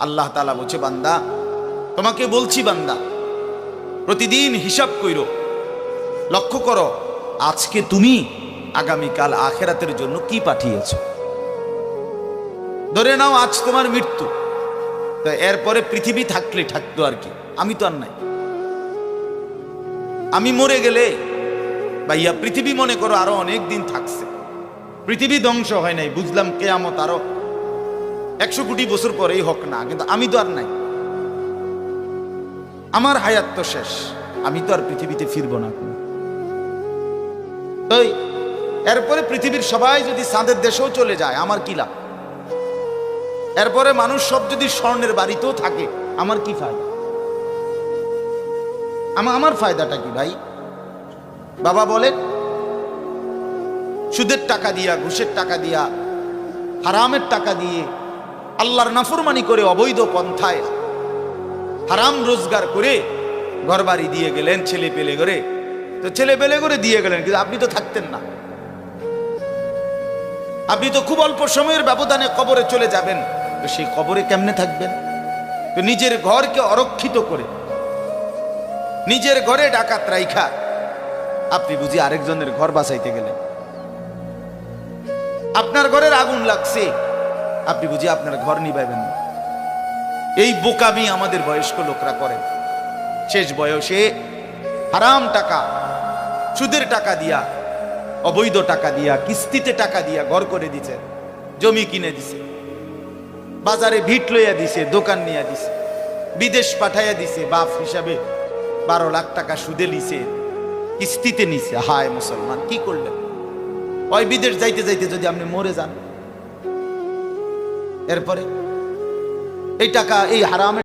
আল্লাহ তাআলা বলছে, বান্দা তোমাকে বলছি, বান্দা প্রতিদিন হিসাব কইরো, লক্ষ্য করো আজকে তুমি আগামীকাল আখিরাতের জন্য কি পাঠিয়েছো। ধরে নাও আজ তোমার মৃত্যু, তো এরপরে পৃথিবী থাকলে থাকতো আর কি, আমি তো আর নাই। আমি মরে গেলে ভাইয়া পৃথিবী মনে করো আরো অনেক দিন থাকছে, পৃথিবী ধ্বংস হয় নাই, বুঝলাম কিয়ামত আরো 100 কোটি বছর পরেই হোক না, কিন্তু আমি তো আর নাই, আমার হায়াত তো শেষ, আমি তো আর পৃথিবীতে ফিরবো না। তাই এরপরে পৃথিবীর সবাই যদি চাঁদের দেশেও চলে যায় আমার কি লাভ? এরপরে মানুষ সব যদি স্বর্ণের বাড়িতেও থাকে আমার কি ফায়দা? আমার ফায়দাটা কি ভাই? বাবা বলেন, সুদের টাকা দিয়া, ঘুষের টাকা দিয়া, হারামের টাকা দিয়ে, আল্লাহর নাফরমানি করে, অবৈধ পন্থায় হারাম রোজগার করে ঘরবাড়ি দিয়ে গেলেন, ছেলে পেলে করে, তো ছেলে পেলে করে দিয়ে গেলেন, কিন্তু আপনি তো থাকতেন না, আপনি তো খুব অল্প সময়ের ব্যবধানে কবরে চলে যাবেন। তো সেই কবরে কেমনে থাকবেন? তো নিজের ঘরকে অরক্ষিত করে, নিজের ঘরে ডাকাত রাইখা আপনি বুঝি আরেকজনের ঘর বাঁচাইতে গেলেন। আপনার ঘরের আগুন লাগছে, আপনি বুঝি আপনার ঘর নিভাইবেন না। এই বোকামি আমাদের বয়স্ক লোকরা করে। শেষ বয়সে হারাম টাকা, সুদের টাকা দিয়া, অবৈধ টাকা দিয়া, কিস্তিতে টাকা দিয়া ঘর করে দিছে, জমি কিনে দিছে, বাজারে ভিট লইয়া দিছে, দোকান নিয়ে দিছে, বিদেশ পাঠাইয়া দিছে, বাপ হিসাবে 12 লাখ টাকা সুদে লিছে, কিস্তিতে নিছে। হায় মুসলমান, কি করলেন? ওই বিদেশ যাইতে যাইতে যদি আপনি মরে যান, এরপরে এই টাকা, এই হারাম